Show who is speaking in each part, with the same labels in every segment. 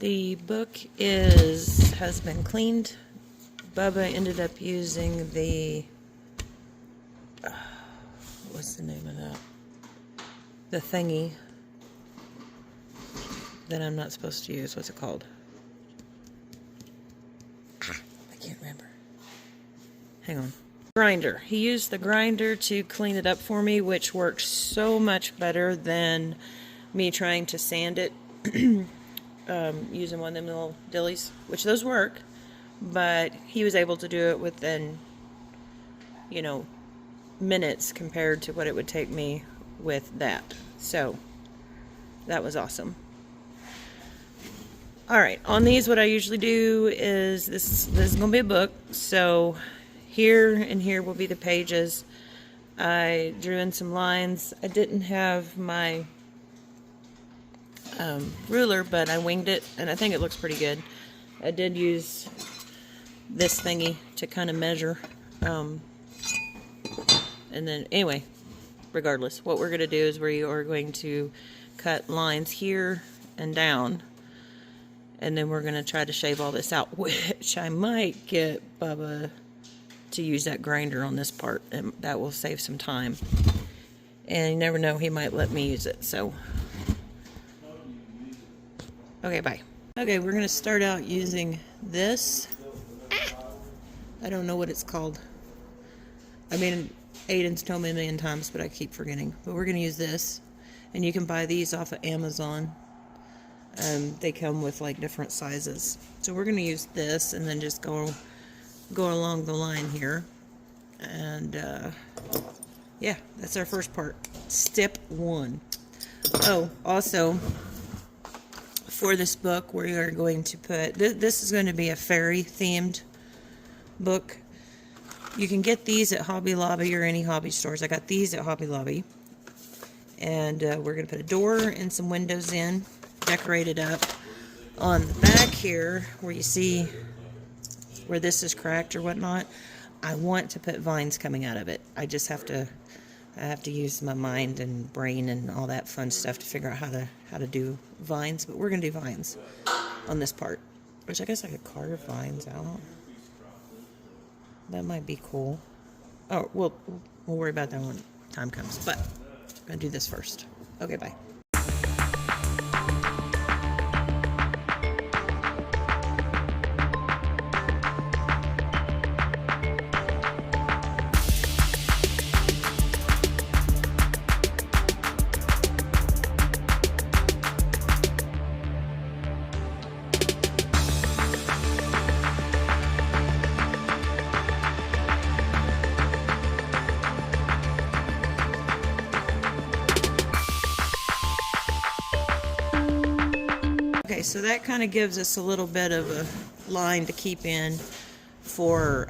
Speaker 1: The book has been cleaned. Bubba ended up using the what's the name of that? The thingy that I'm not supposed to use. What's it called? I can't remember. Hang on. Grinder. He used the grinder to clean it up for me, which works so much better than me trying to sand it using one of them little dillies, which those work, but he was able to do it within, you know, minutes compared to what it would take me with that. So that was awesome. Alright, on these what I usually do is this is going to be a book, so here and here will be the pages. I drew in some lines. I didn't have my ruler, but I winged it, and I think it looks pretty good. I did use this thingy to kind of measure, and then anyway, regardless, what we're going to do is we are going to cut lines here and down, and then we're going to try to shave all this out, which I might get Bubba to use that grinder on this part, and that will save some time. And you never know, he might let me use it, so. Okay, bye. Okay, we're going to start out using this. I don't know what it's called. I mean, Aiden's told me a million times, but I keep forgetting. But we're going to use this. And you can buy these off of Amazon. They come with like different sizes. So we're going to use this and then just go along the line here. And yeah, that's our first part. Step 1. Oh, also, for this book, we are going to put, this is going to be a fairy themed book. You can get these at Hobby Lobby or any hobby stores. I got these at Hobby Lobby. And we're going to put a door and some windows in, decorate it up. On the back here, where you see where this is cracked or whatnot, I want to put vines coming out of it. I just have to, use my mind and brain and all that fun stuff to figure out how to do vines. But we're going to do vines on this part, which I guess I could carve vines out. That might be cool. Oh, we'll worry about that when time comes. But I'm going to do this first. Okay, bye. Okay, so that kind of gives us a little bit of a line to keep in for,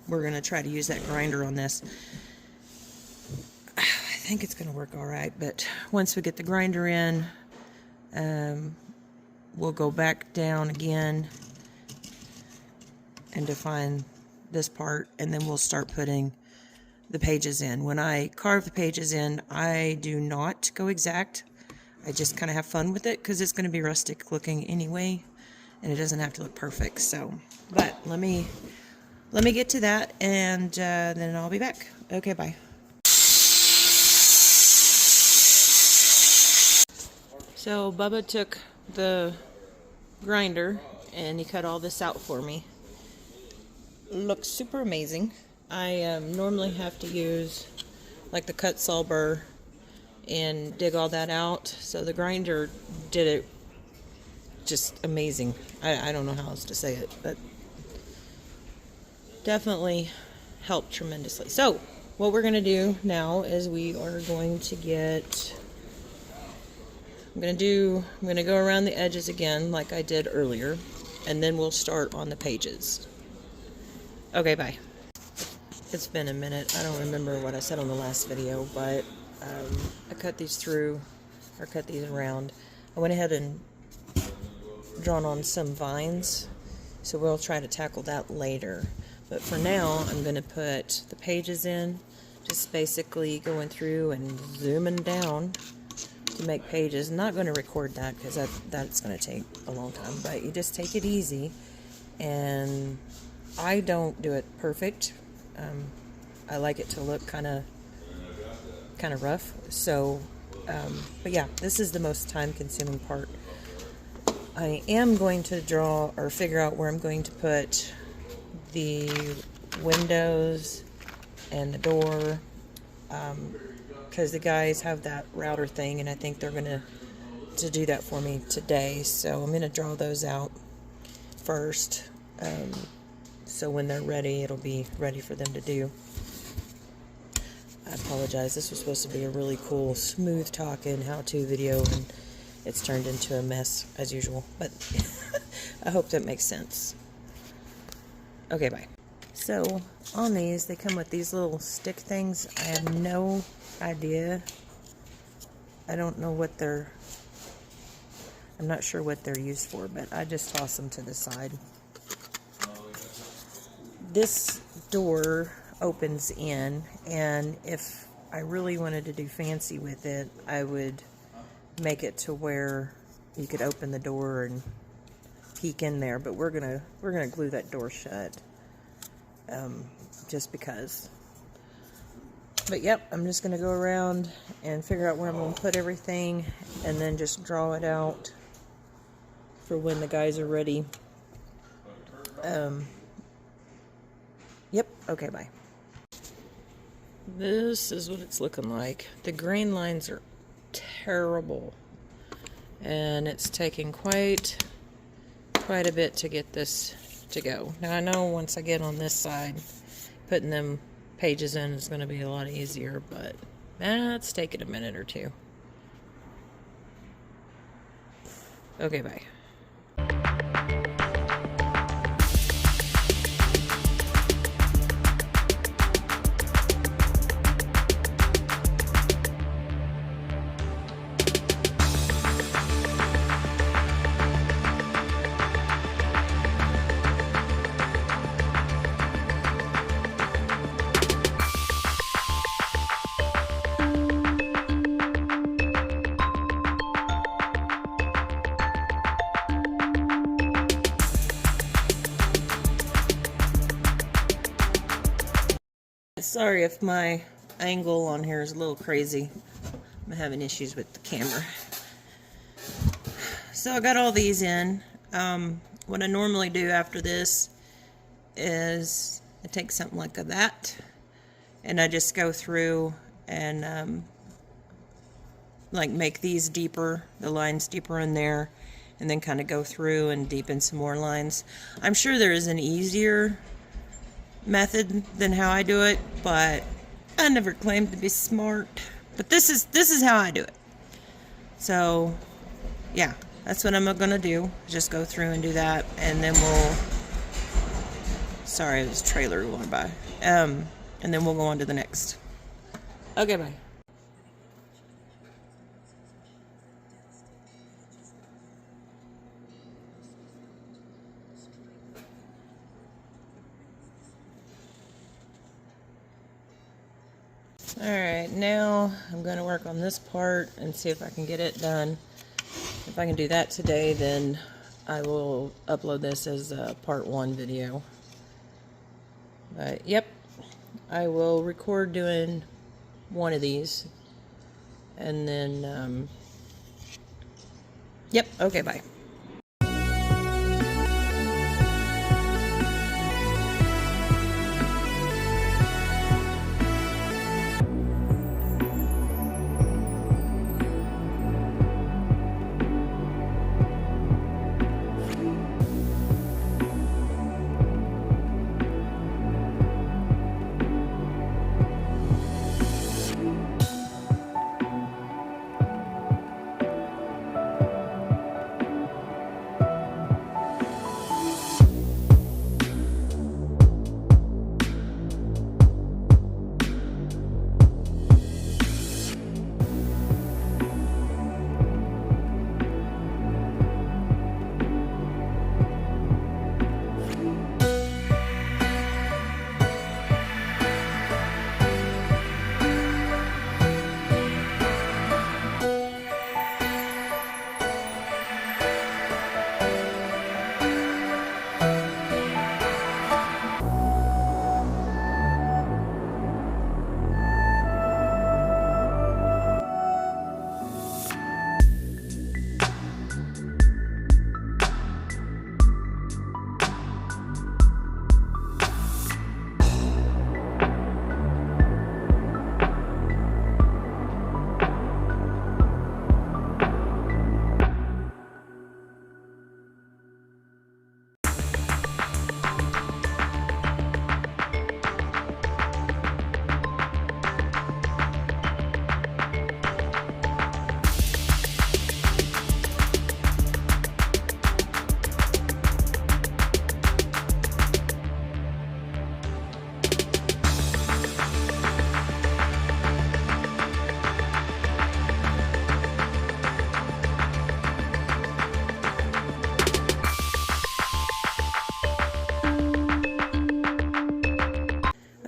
Speaker 1: we're going to try to use that grinder on this. I think it's going to work all right, but once we get the grinder in, we'll go back down again and define this part, and then we'll start putting the pages in. When I carve the pages in, I do not go exact. I just kind of have fun with it because it's going to be rustic looking anyway, and it doesn't have to look perfect. So, but let me get to that, and then I'll be back. Okay, bye. So Bubba took the grinder and he cut all this out for me. Looks super amazing. I normally have to use like the cut saw burr and dig all that out. So the grinder did it just amazing. I don't know how else to say it, but definitely helped tremendously. So what we're going to do now is we are going to get, I'm going to go around the edges again like I did earlier, and then we'll start on the pages. Okay, bye. It's been a minute. I don't remember what I said on the last video, but I cut these through, or cut these around. I went ahead and drawn on some vines, so we'll try to tackle that later. But for now, I'm going to put the pages in, just basically going through and zooming down to make pages. I'm not going to record that because that's going to take a long time, but you just take it easy. And I don't do it perfect. I like it to look kind of rough. So, but yeah, this is the most time-consuming part. I am going to draw or figure out where I'm going to put the windows and the door, because the guys have that router thing, and I think they're going to do that for me today. So I'm going to draw those out first, so when they're ready, it'll be ready for them to do. I apologize. This was supposed to be a really cool, smooth talking how-to video, and it's turned into a mess as usual, but I hope that makes sense. Okay, bye. So on these, they come with these little stick things. I have no idea. I don't know what I'm not sure what they're used for, but I just toss them to the side. This door opens in, and if I really wanted to do fancy with it, I would make it to where you could open the door and peek in there, but we're gonna glue that door shut, just because. But yep, I'm just gonna go around and figure out where I'm gonna put everything, and then just draw it out for when the guys are ready. Yep, okay, bye. This is what it's looking like. The grain lines are terrible, and it's taking quite a bit to get this to go. Now I know once I get on this side, putting them pages in is going to be a lot easier, but that's taking a minute or two. Okay, bye. Sorry if my angle on here is a little crazy. I'm having issues with the camera. So I got all these in. What I normally do after this is I take something like that, and I just go through and like make these deeper, the lines deeper in there, and then kind of go through and deepen some more lines. I'm sure there is an easier method than how I do it, but I never claimed to be smart. But this is how I do it. So yeah, that's what I'm gonna do. Just go through and do that, and then we'll. Sorry, it was a trailer going by. And then we'll go on to the next. Okay, bye. Alright, now I'm going to work on this part and see if I can get it done. If I can do that today, then I will upload this as a part 1 video. But yep, I will record doing one of these. And then, yep, okay, bye.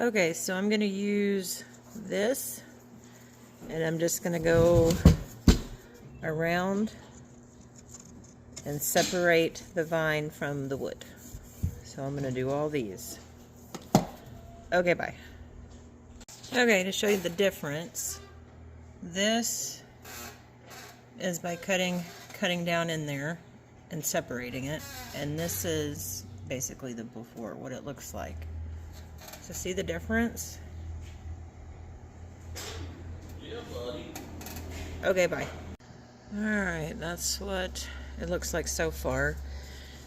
Speaker 1: Okay, so I'm going to use this, and I'm just going to go around and separate the vine from the wood. So I'm going to do all these. Okay, bye. Okay, to show you the difference, this is by cutting down in there and separating it, and this is basically the before, what it looks like. So see the difference?
Speaker 2: Yeah, buddy.
Speaker 1: Okay, bye. Alright, that's what it looks like so far.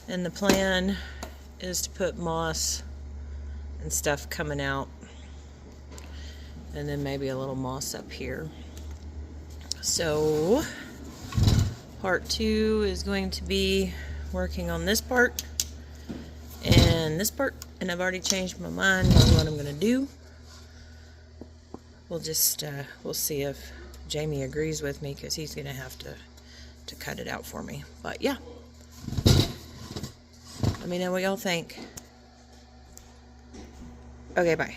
Speaker 1: And the plan is to put moss and stuff coming out. And then maybe a little moss up here. So, part 2 is going to be working on this part and this part. And I've already changed my mind on what I'm going to do. We'll just, we'll see if Jamie agrees with me, because he's going to have to cut it out for me. But yeah. Let me know what y'all think. Okay, bye.